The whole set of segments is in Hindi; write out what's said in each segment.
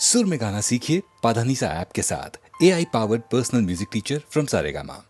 सुर में गाना सीखिए पाधानीसा ऐप के साथ। AI powered personal music teacher from Saregama.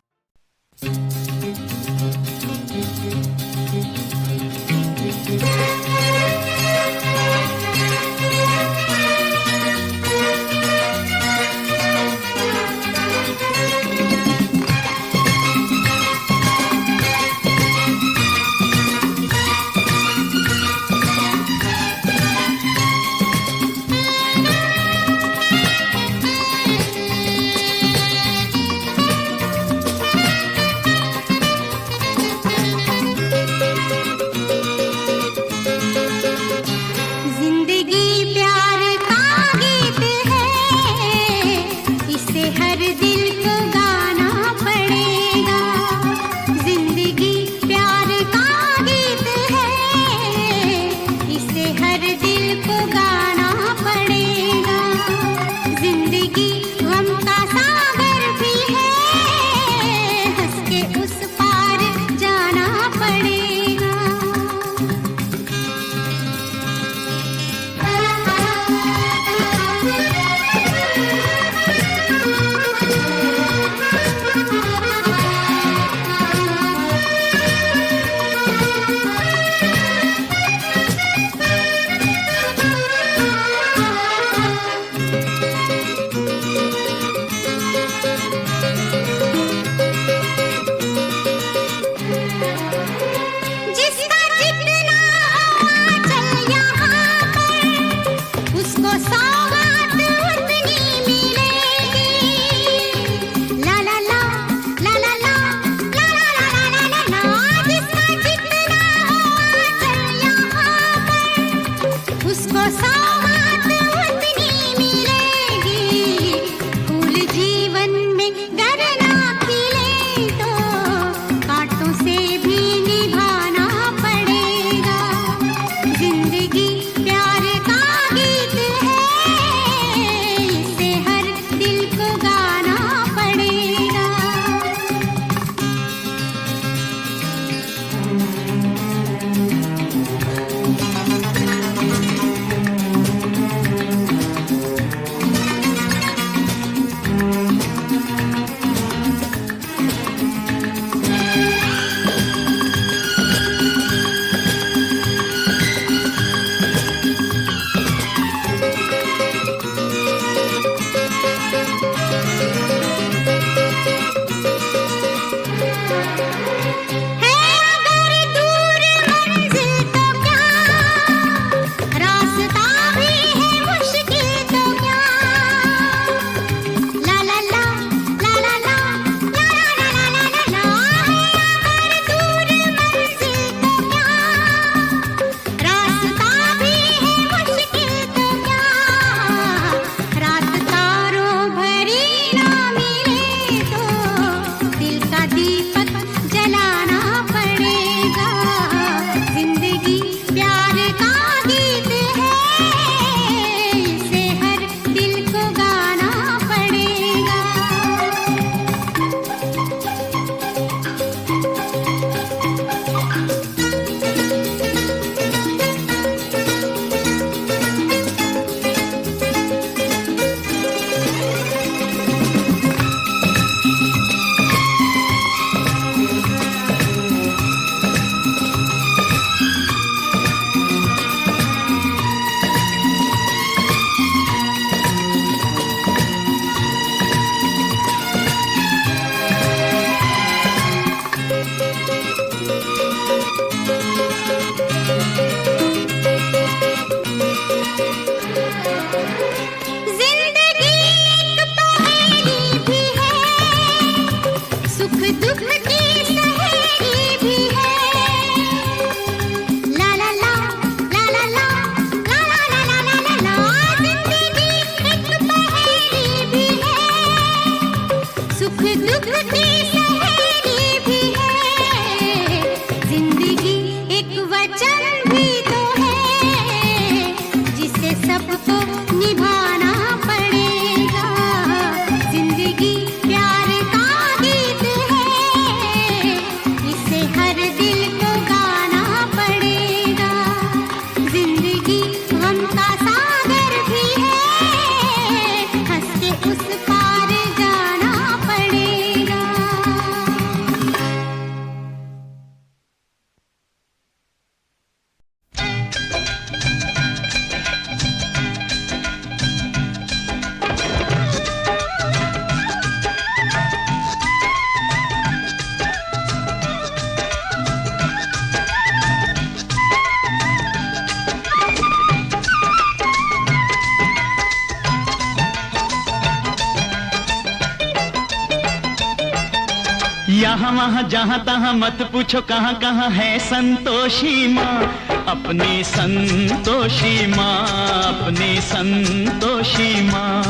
यहाँ वहाँ जहाँ तहाँ मत पूछो कहाँ कहाँ है संतोषी माँ, अपनी संतोषी माँ, अपनी संतोषी माँ।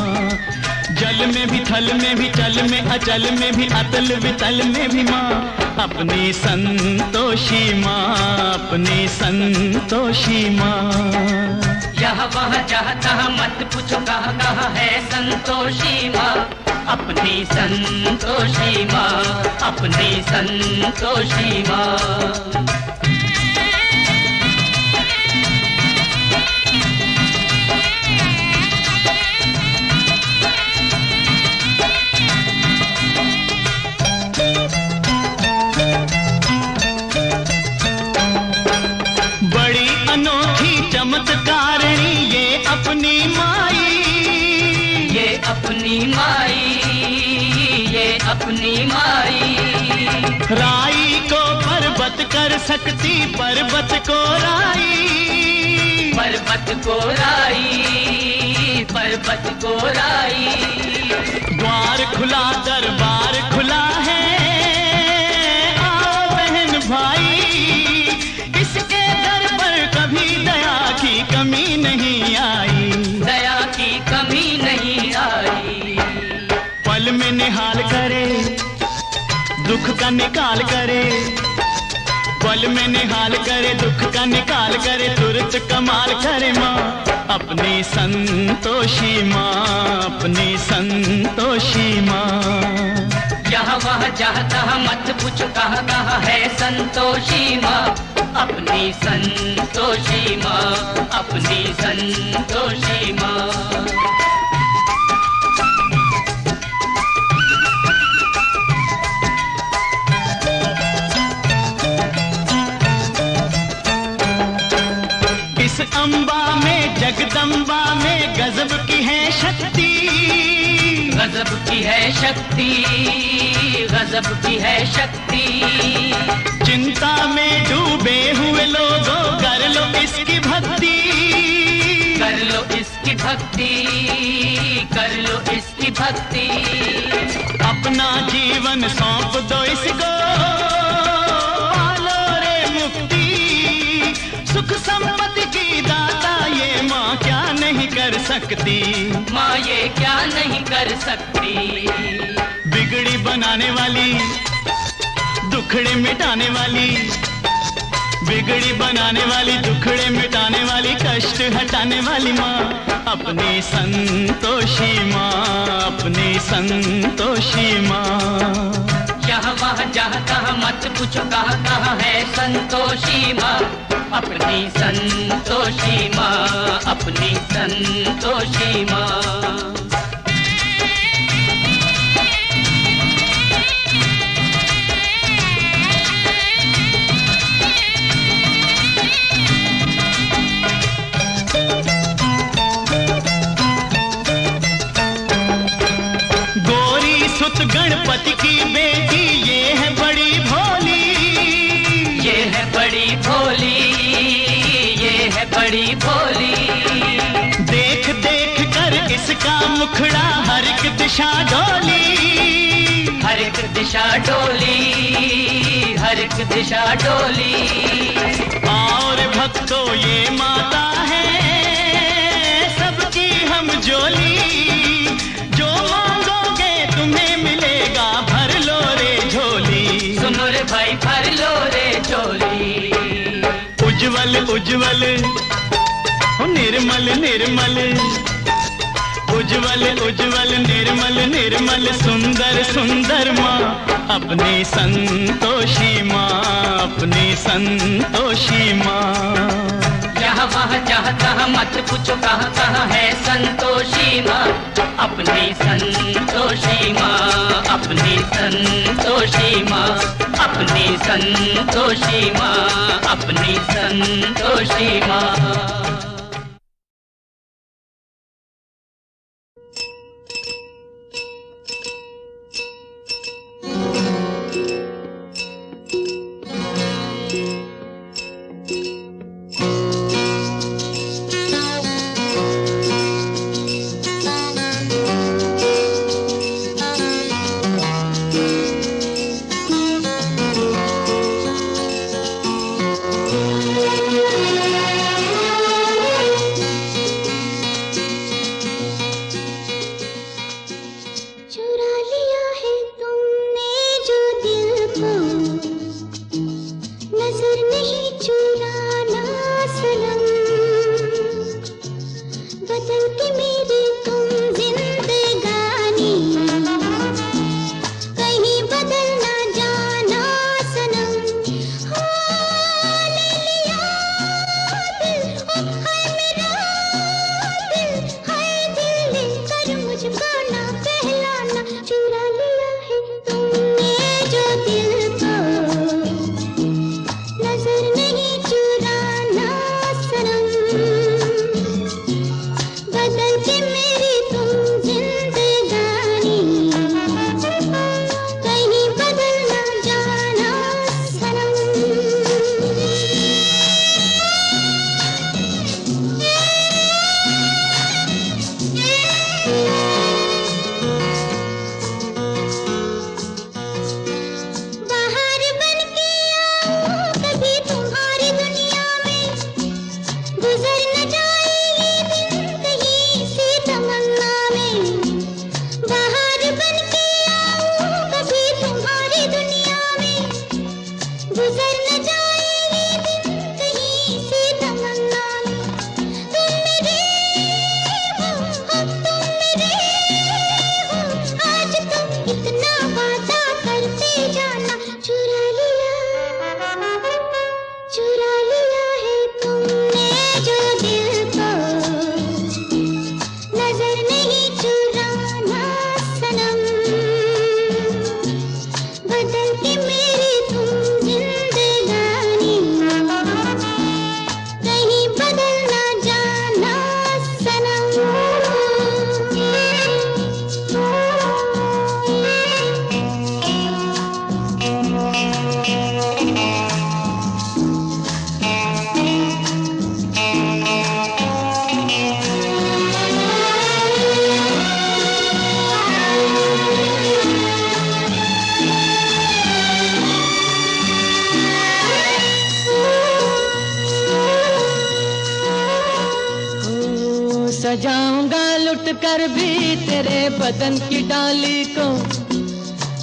जल में भी थल में भी चल में अचल में भी अतल वितल में भी माँ, अपनी संतोषी माँ, अपनी संतोषी माँ। यहाँ वहाँ जहाँ तहाँ मत पूछो कहाँ कहाँ है संतोषी माँ, अपनी संतोषी माँ, अपनी संतोषी माँ। बड़ी अनोखी चमत्कारिणी ये अपनी माई, ये अपनी माई, ये अपनी माई। राई को पर्वत कर सकती पर्वत को राई, पर्वत को राई, पर्वत को राई। द्वार खुला दरबार खुला है, आओ बहन भाई, इसके दर पर कभी दया की कमी नहीं आई, दया की कमी नहीं आई। पल में निहाल करे दुख का निकाल करे, पल में निहाल करे दुख का निकाल करे, तुरंत कमाल करे माँ, अपनी संतोषी माँ, अपनी संतोषी माँ। यहाँ वहाँ जहाँ तहाँ मत पूछो कहाँ कहाँ है संतोषी माँ, अपनी संतोषी माँ, अपनी संतोषी माँ। इस अम्बा में जगदम्बा में गजब की है शक्ति, गजब की है शक्ति, गजब की है शक्ति। चिंता में डूबे हुए लोगों कर लो इसकी भक्ति, कर लो इसकी भक्ति, कर लो इसकी भक्ति। अपना जीवन सौंप दो इसको, पालो रे मुक्ति, सुख संपत्ति की दाता ये माँ क्या नहीं कर सकती, माँ ये क्या नहीं कर सकती। बिगड़ी बनाने वाली दुखड़े मिटाने वाली, बिगड़ी बनाने वाली दुखड़े मिटाने वाली, कष्ट हटाने वाली माँ, अपनी संतोषी माँ, अपनी संतोषी माँ। यहाँ वहाँ जहाँ तहाँ मत पूछो कहाँ कहाँ है संतोषी माँ, अपनी संतोषी माँ, अपनी संतोषी माँ। गोरी सुत गणपति की बेटी ये है बड़ी भोली, ये है बड़ी भोली, ये है बड़ी भोली। देख देख कर इसका मुखड़ा हर एक दिशा डोली, हर एक दिशा डोली, हर एक दिशा डोली। और भक्तों ये माता है सबकी हम जोली, जो मांगोगे तुम्हें मिलेगा, भर लो रे झोली, सुनो रे भाई भर लो रे झोली। उज्जवल उज्जवल ओ निर्मल निर्मल, उज्जवल उज्जवल निर्मल निर्मल, सुंदर सुंदर माँ, अपनी संतोषी माँ, अपनी संतोषी माँ। यहाँ वहाँ जहाँ तहाँ मत पूछो कहाँ कहाँ है संतोषी माँ, अपनी संतोषी माँ, अपनी संतोषी माँ, अपनी संतोषी माँ, अपनी संतोषी माँ। सजाऊंगा लुट कर भी तेरे बदन की डाली को,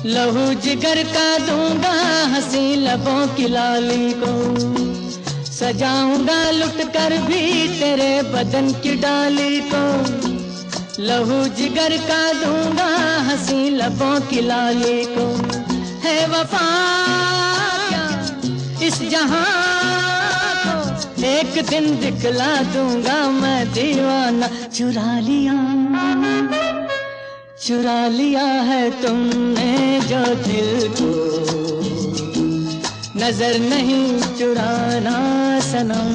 लहू जिगर का दूंगा हंसी लबों की लाली को। सजाऊंगा लुट कर भी तेरे बदन की डाली को, लहू जिगर का दूंगा हंसी लबों की लाली को। है वफा क्या इस जहां को, एक दिन दिखला दूंगा मैं दीवाना। चुरा लिया है तुमने जो दिल को, नजर नहीं चुराना सनम।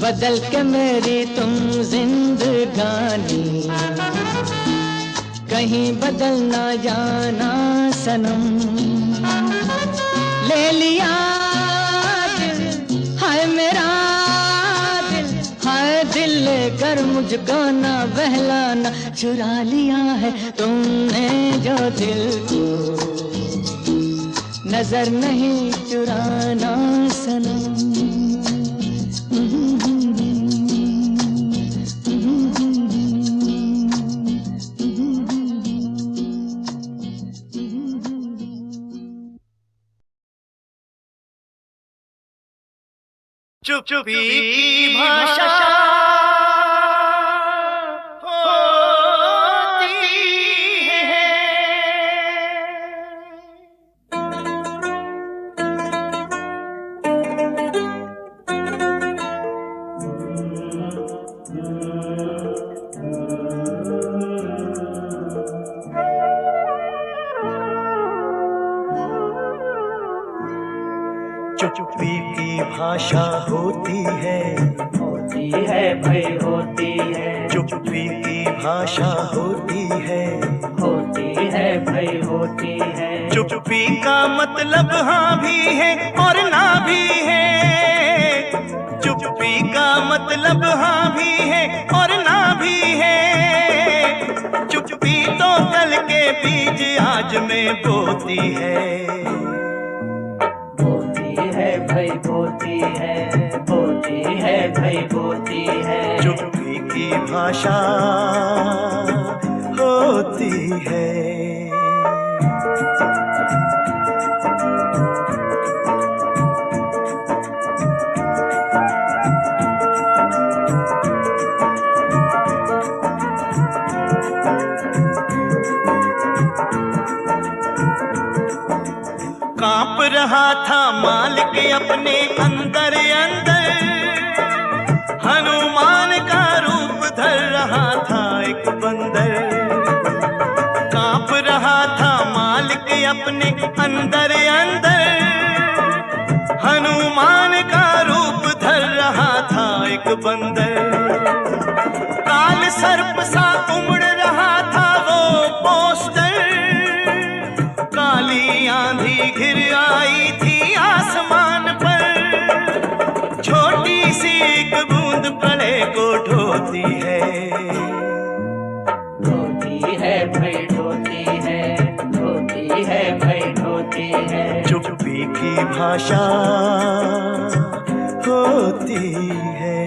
बदल के मेरी तुम जिंदगानी, कहीं बदल ना जाना सनम। ले लिया दिल, हाय मेरा दिल, हाय दिल लेकर मुझको ना बहलाना। चुरा लिया है तुमने जो दिल को, नजर नहीं चुराना सनम। चुप्पी की भाषा होती है। चुप्पी की भाषा होती है भाई होती है। चुप्पी की भाषा होती है भाई होती है। चुप्पी का मतलब हाँ भी है और ना भी है। चुप्पी का मतलब हाँ भी है और ना भी है। चुप्पी तो कल के बीज आज में बोती है। भाई बोती है भाई बोती है। चुप्पी की भाषा होती है। कांप रहा था मालिक अपने अंदर अंदर, हनुमान का रूप धर रहा था एक बंदर। कांप रहा था मालिक अपने अंदर अंदर, हनुमान का रूप धर रहा था एक बंदर। काल सर्प सा उमड़ रहा था वो पोस्टर, काली आंधी घिर आई थी आसमान पर। छोटी सी एक बूंद बड़े को ढोती है। भाई ढोती है भाई ढोती है। चुप्पी की भाषा होती है।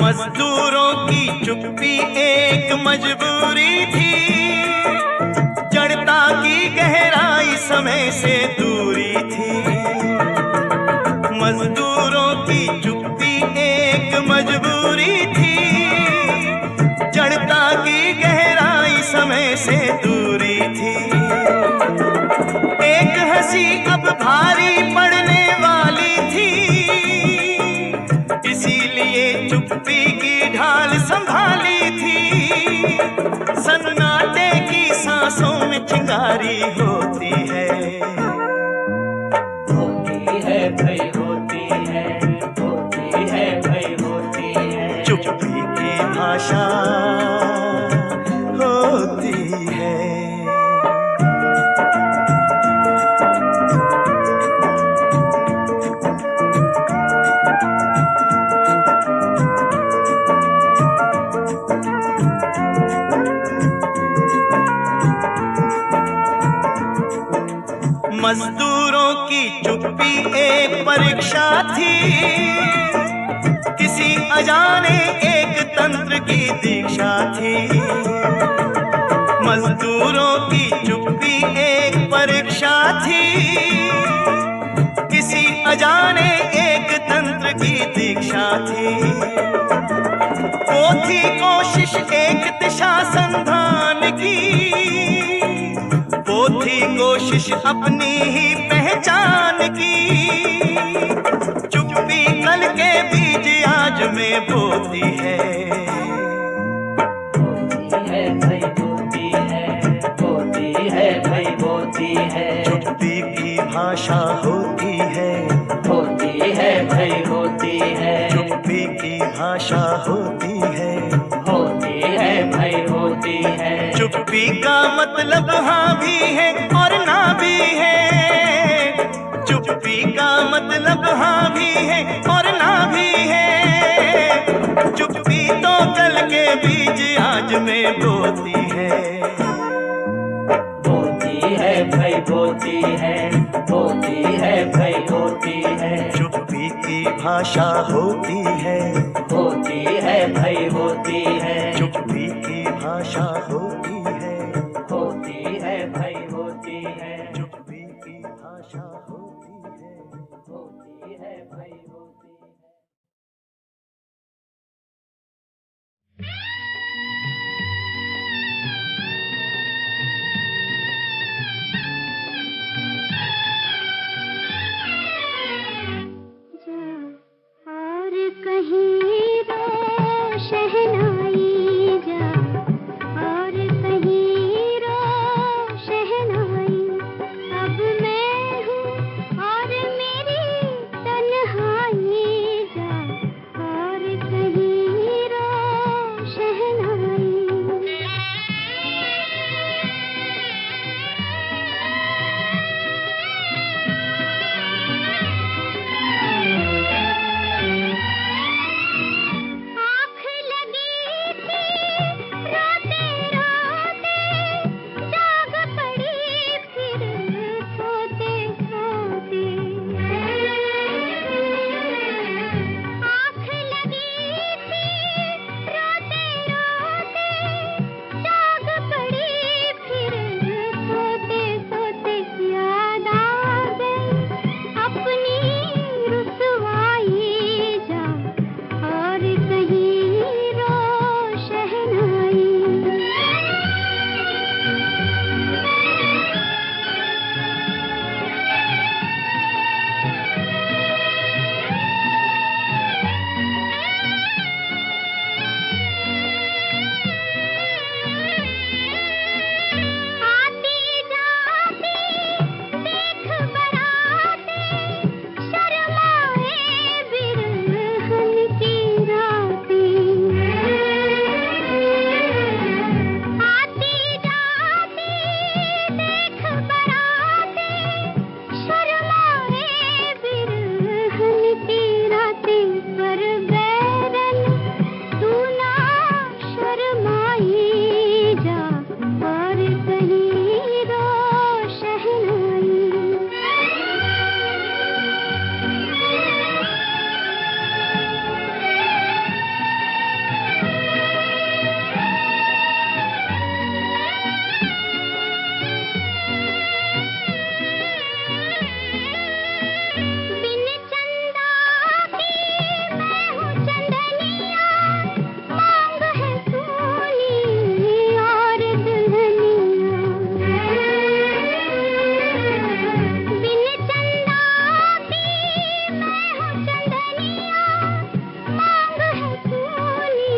मजदूरों की चुप्पी एक मजबूरी थी, जड़ता की गहराई समय से दूरी थी। मजदूरों की चुप्पी एक मजबूरी थी, जड़ता की गहराई समय से दूरी थी। एक हंसी अब भारी पड़ने वाली थी, इसीलिए चुप्पी की ढाल संभाली थी। सन्नाटे की सांसों में चिंगारी होती है। भाई होती है भाई होती है। चुप्पी की भाषा होती है। मजदूरों की चुप्पी एक परीक्षा थी, किसी अजाने एक तंत्र की दीक्षा थी। मजदूरों की चुप्पी एक परीक्षा थी, किसी अजाने एक तंत्र की दीक्षा थी। वो थी कोशिश एक दिशा संधान की, वो थी कोशिश अपनी ही पहचान की। चुप्पी कल के बीज आज में बोती है, बोती है भाई बोती है, बोती है भाई बोती है। चुप्पी की भाषा होती है, होती है भाई होती है। चुप्पी की भाषा होती है, होती है भाई होती है। चुप्पी का मतलब हाँ भी है और ना भी है। चुप्पी का मतलब हाँ भी है और ना भी है। चुप्पी तो कल के बीज आज में बोती है, बोती है भाई बोती है, बोती है भाई बोती है। चुप्पी की भाषा होती है, होती है भाई होती है। चुप्पी की भाषा होती है, होती है भाई होती है। चुप्पी की भाषा होती है। होती है भाई होती है। और कहीं रो शहनाई जा, और कहीं रो शहनाई। अब मैं हूँ और मेरी तन्हाई जा, और कहीं रो शहनाई। आँख लगी थी रोते रोते, जाग पड़ी फिर सोते सोते। आँख लगी थी रोते रोते, जाग पड़ी फिर सोते सोते। याद आ गई अपनी रुसवाई जा, और कहीं रो शहनाई। आती जाती देख बराते, शर्माए बिरहन की रातें। आती जाती देख बराते, शर्माए बिरहन की रातें। पर बैरन तू ना शर्माई जा, और कहीं रो शहनाई। बिन चंदा की मैं हूँ चंदनिया, मांग है सोनी और दुल्हनिया। बिन चंदा की मैं हूँ चंदनिया, मांग है सोनी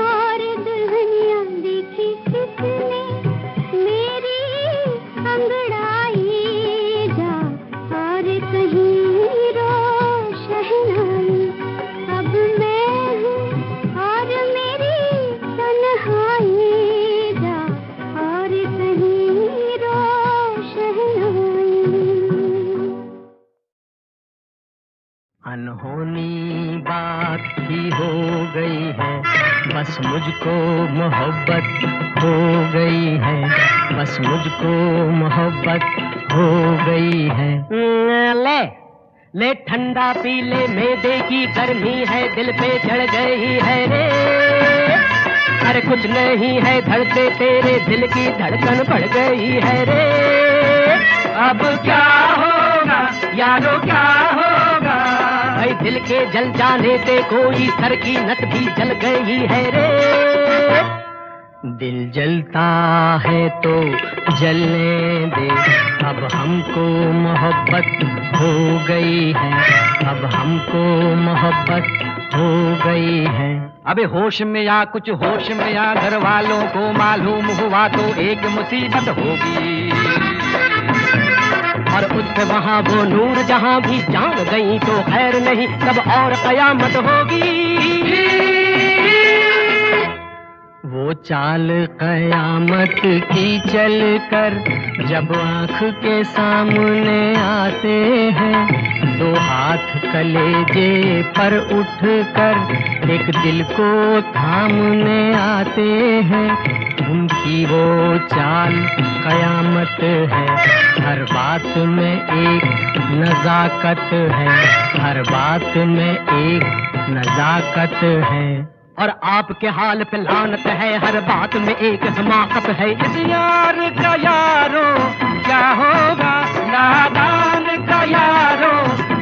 और दुल्हनिया। देखी किसने मेरी अंगड़ाई जा, और कहीं रो शहनाई। अब मैं हूँ और मेरी तन्हाई जा, और कहीं रो शहनाई। अनहोनी बात ही हो गई है, बस मुझको मोहब्बत हो गई है। बस मुझको मोहब्बत हो गई है। ले ले ठंडा पी ले, मैदे की गर्मी है दिल पे चढ़ गई है रे। अरे कुछ नहीं है धड़के तेरे दिल की धड़कन बढ़ गई है रे। अब क्या होगा यारो क्या होगा, भाई दिल के जल जाने से कोई सर की नस भी जल गई है रे। दिल जलता है तो जलने दे, अब हमको मोहब्बत हो गई है, अब हमको मोहब्बत हो गई है। अबे होश में या कुछ होश में या, घर वालों को मालूम हुआ तो एक मुसीबत होगी। और उस पे वहाँ वो नूर जहाँ भी जान गई तो खैर नहीं, तब और कयामत होगी। वो चाल कयामत की चल कर जब आँख के सामने आते हैं, दो हाथ कलेजे पर उठ कर एक दिल को थामने आते हैं। उनकी वो चाल कयामत है, हर बात में एक नजाकत है, हर बात में एक नजाकत है। और आपके हाल पे लानत है, हर बात में एक हमाकत है। इस यार का यारो क्या होगा, नादान का यारो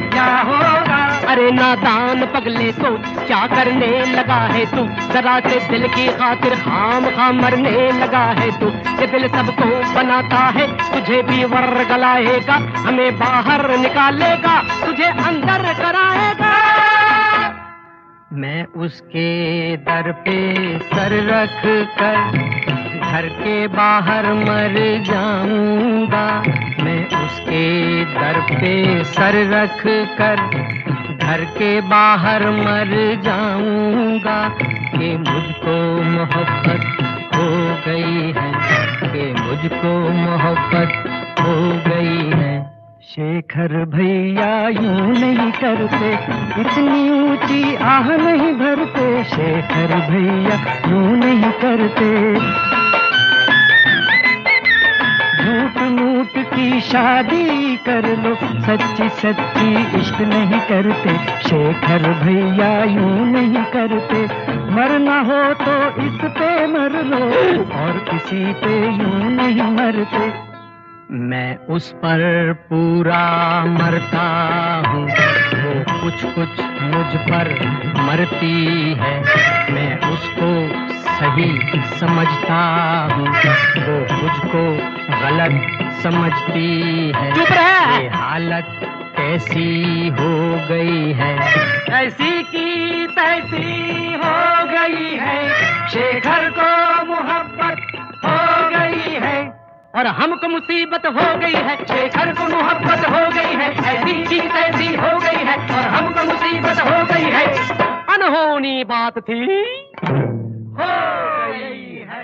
क्या होगा। अरे नादान पगले तो क्या करने लगा है तू, जरा से दिल की खातिर खाम खाम मरने लगा है तू। ये दिल सबको बनाता है, तुझे भी वर्गलाएगा, हमें बाहर निकालेगा, तुझे अंदर कराएगा। मैं उसके दर पे सर रख कर घर के बाहर मर जाऊंगा। मैं उसके दर पे सर रख कर घर के बाहर मर जाऊंगा। कि मुझको मोहब्बत हो गई है, कि मुझको मोहब्बत हो गई है। शेखर भैया यूं नहीं करते, इतनी ऊंची आह नहीं भरते। शेखर भैया यूं नहीं करते, झूठ मूठ की शादी कर लो, सच्ची सच्ची इश्क नहीं करते। शेखर भैया यूं नहीं करते, मरना हो तो इस पे मर लो, और किसी पे यूं नहीं मरते। मैं उस पर पूरा मरता हूँ, वो कुछ कुछ मुझ पर मरती है। मैं उसको सही समझता हूँ, वो मुझको गलत समझती है। चुप रह! ये हालत कैसी हो गई है, ऐसी की तैसी हो गई है। शेखर को मोहब्बत हो गई है और हमको मुसीबत हो गई है। शेखर को मोहब्बत हो गई है, ऐसी चीज ऐसी हो गई है, और हमको मुसीबत हो गई है। अनहोनी बात थी, हो गई है।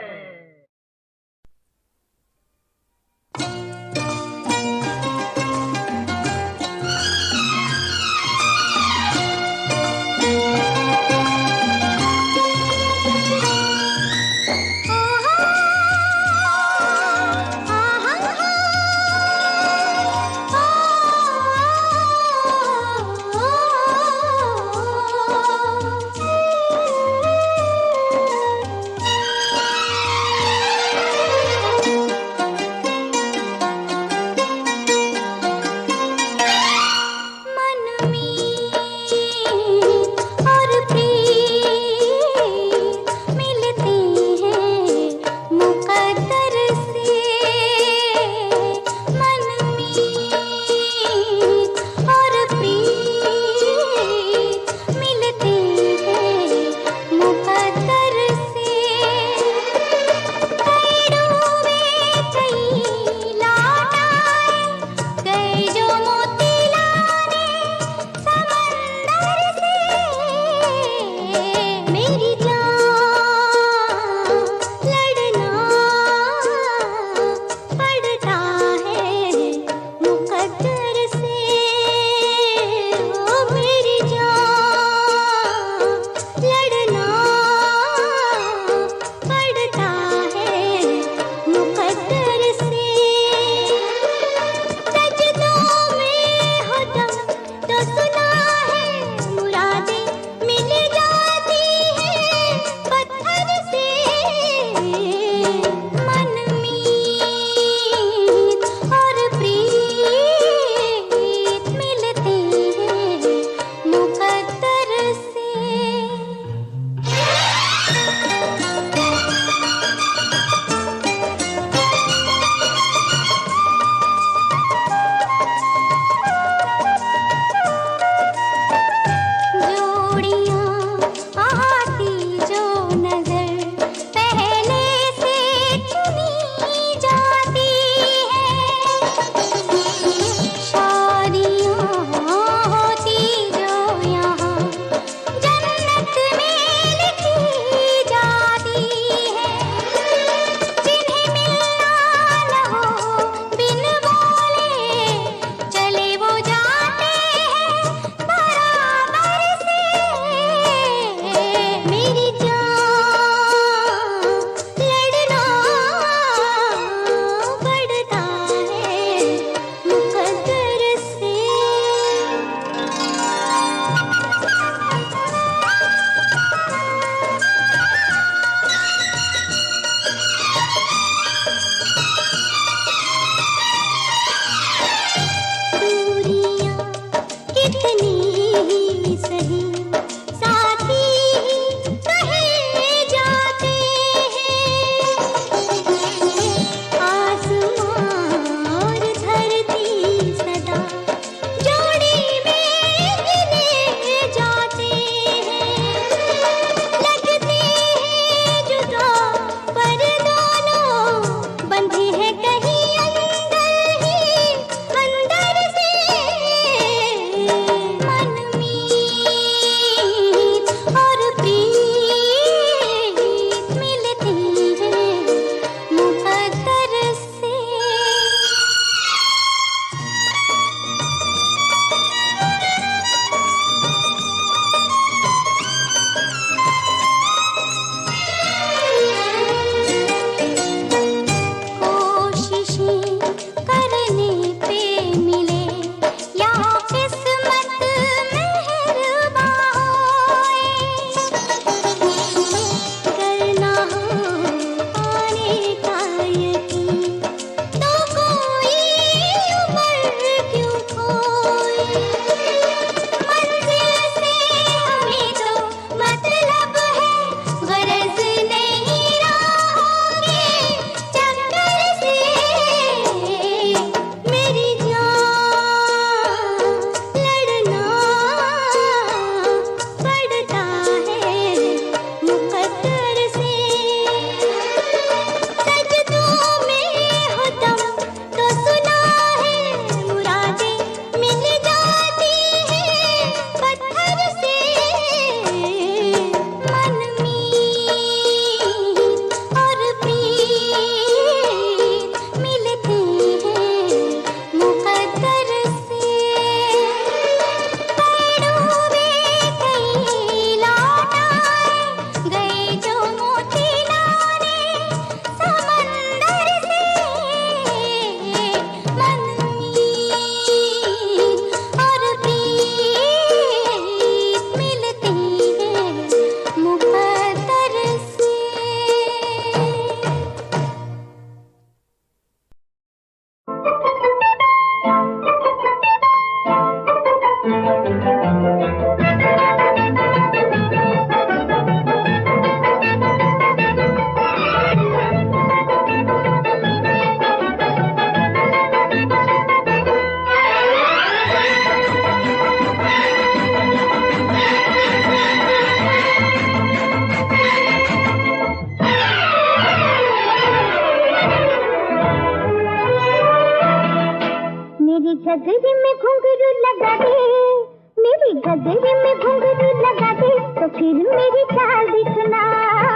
गगरे में घुंघरू लगा दे तो फिर मेरी चाल दिखना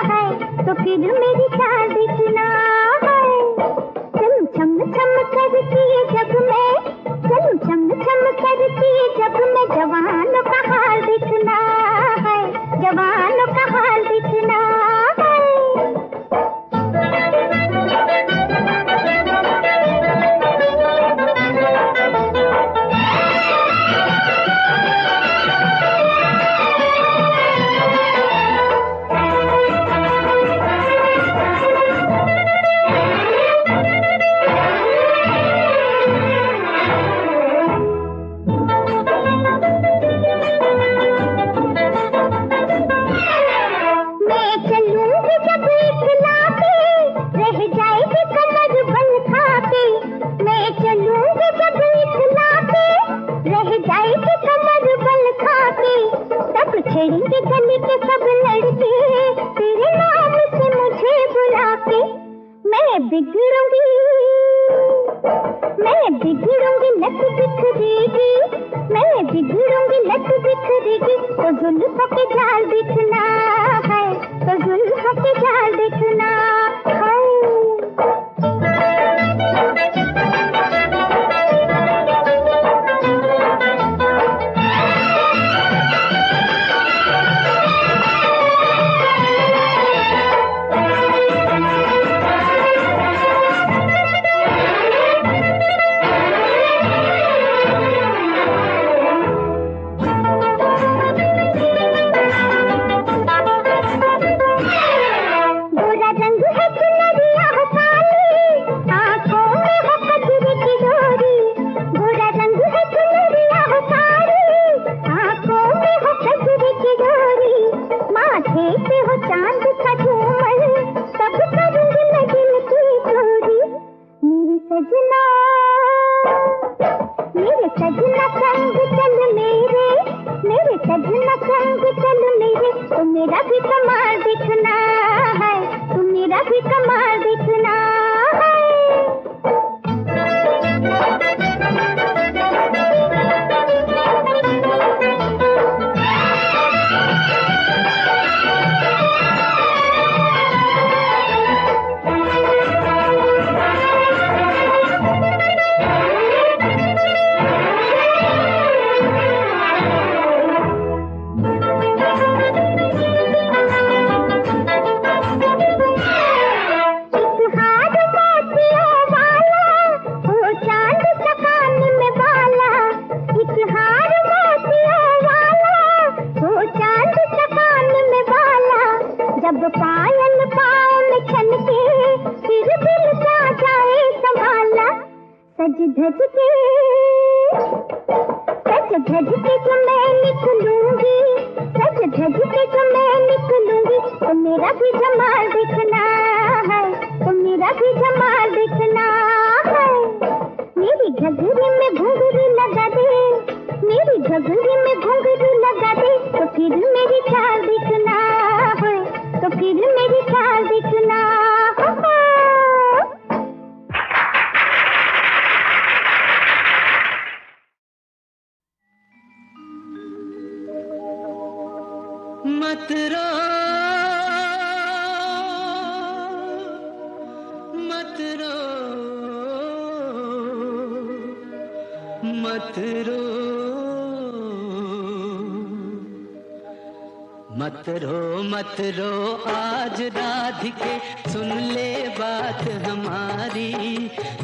है, तो फिर मेरी चाल दिखना है। चलूं छम छम करती जब मैं, चलूं छम छम करती जब मैं, जवानों का हाल दिखना है, जवानों का हाल दिखना है। छेड़ेंगे गली के सब लड़के तेरे नाम से मुझे बुला के। मैं बिगड़ूंगी लत बिखरेगी, मैं बिगड़ूंगी लत बिखरेगी। तो जुल्फों के जाल दिखना है, तो जुल्फों के जाल दिखना है। मेरा भी कमाल दिखना है, तू मेरा भी कमाल दिखना है। जब पायल पाँव में छनके फिर दिल का जाए संभाला। सज धज के जो मैं निकलूंगी, सज धज के जो मैं निकलूंगी। तो मेरा भी जमाल दिखना है, तो मेरा भी जमाल दिखना है। मेरी घघरी में घुंघरू लगा दे, मेरी घघरी में घुंघरू लगा दे। तो फिर मेरी चाल दिखना है, तो फिर मेरी चाल दिखना है। मत रो मत रो मत रो मत रो मत रो आज राधिके सुन ले बात हमारी,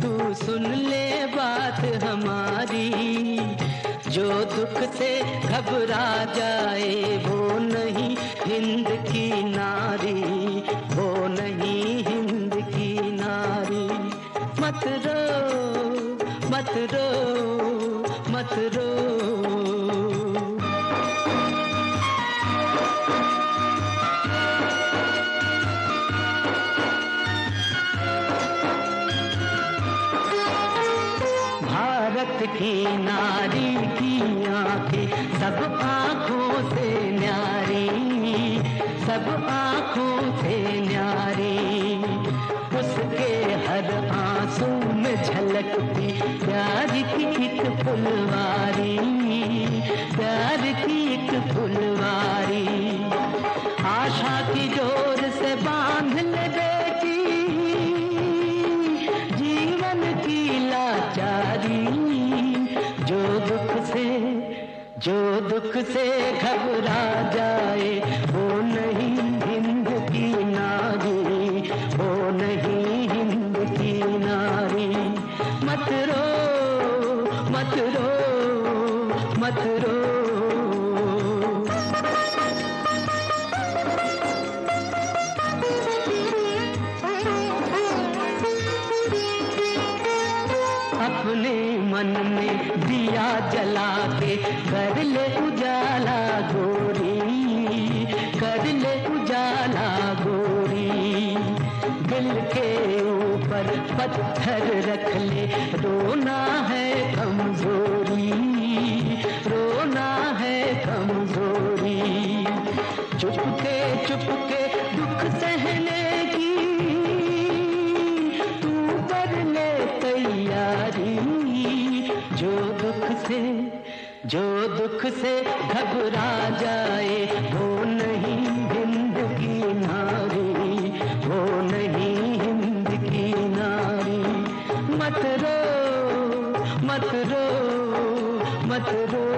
तू सुन ले बात हमारी। जो दुख से घबरा जाए वो नहीं हिंद की नारी, वो नहीं हिंद की नारी। मत रो मत रो मत रो। भारत की नारी की आंखें सब आँखों से न्यारी, सब आँखों से न्यारी। उसके हर आंसू में में झलकती प्यार की एक फुलवारी, प्यार की एक फुलवारी। आशा की डोर से बांध ले बेटी जीवन की लाचारी। जो दुख से घबरा जाए वो नहीं हिंद की नारी, वो नहीं हिंद की नारी। मत रो मत रो मत रो। अपने मन में दिया जला के कर ले उजाला गोरी, कर ले उजाला गोरी। दिल के ऊपर पत्थर रख ले, रोना है कमजोरी, रोना है कमजोरी। चुपके चुपके दुख सहने की तू कर ले तैयारी। जो दुख से घबरा जाए वो नहीं हिंद की नारी, वो नहीं हिंद की नारी। मत रो मत रो मत रो।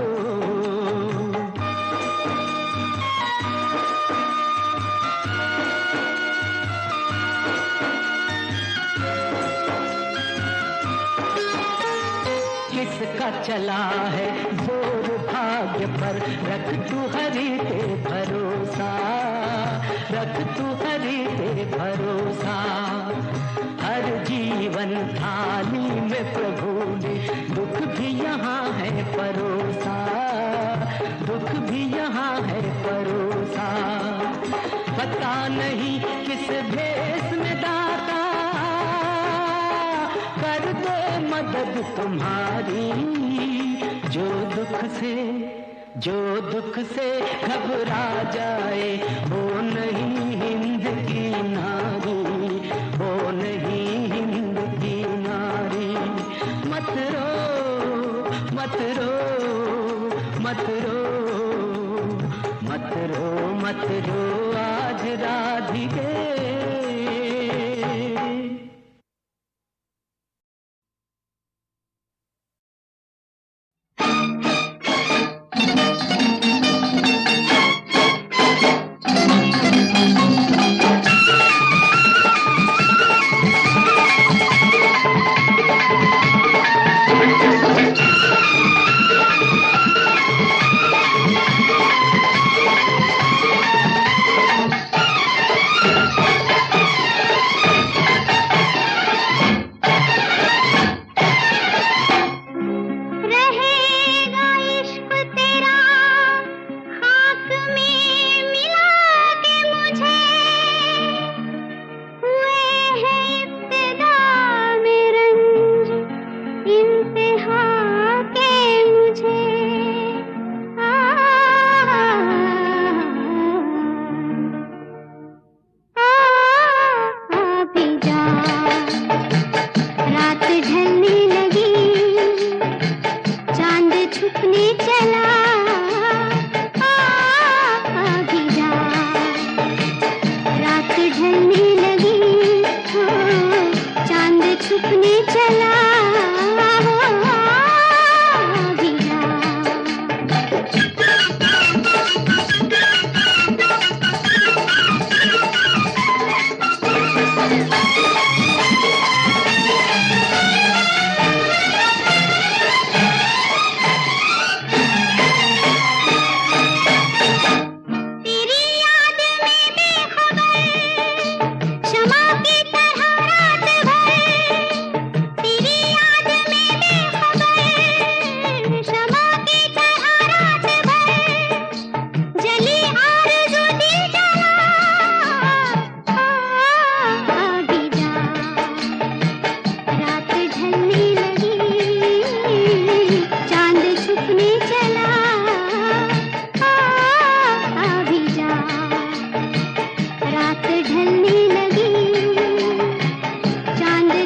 किसका चला है जोर भाग्य पर, रख तू हरि पे भरोसा, रख तू हरि पे भरोसा। हर जीवन थाली में प्रभु ने दुख भी यहाँ है परोसा, दुख भी यहाँ है परोसा। पता नहीं किस भेष में दाता कर दे मदद तुम्हारी। जो दुख से घबरा जाए वो नहीं हिंद की नारी, वो नहीं हिंद की नारी। मत रो मत रो मत रो मत रो मत रो आज राधिके।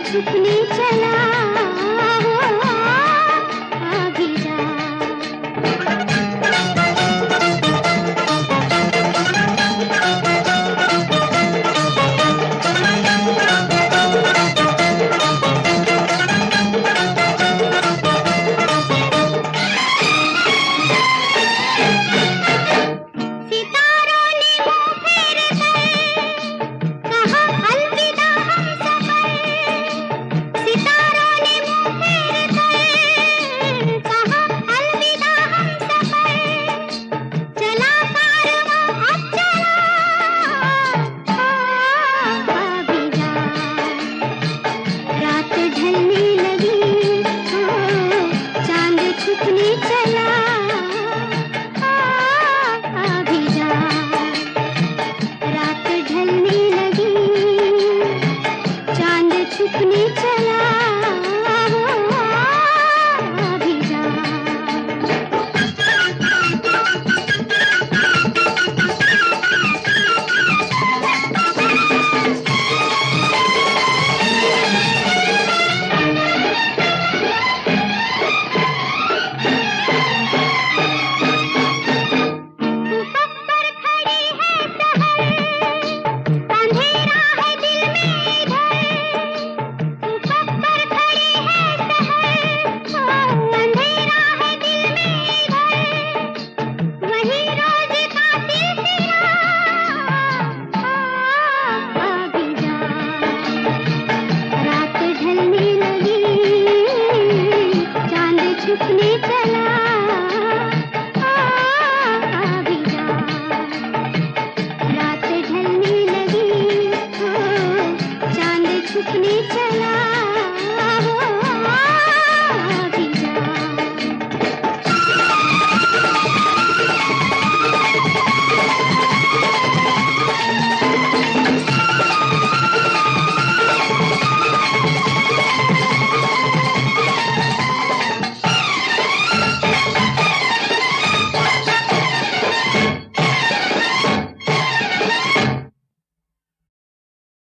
छुपने चला।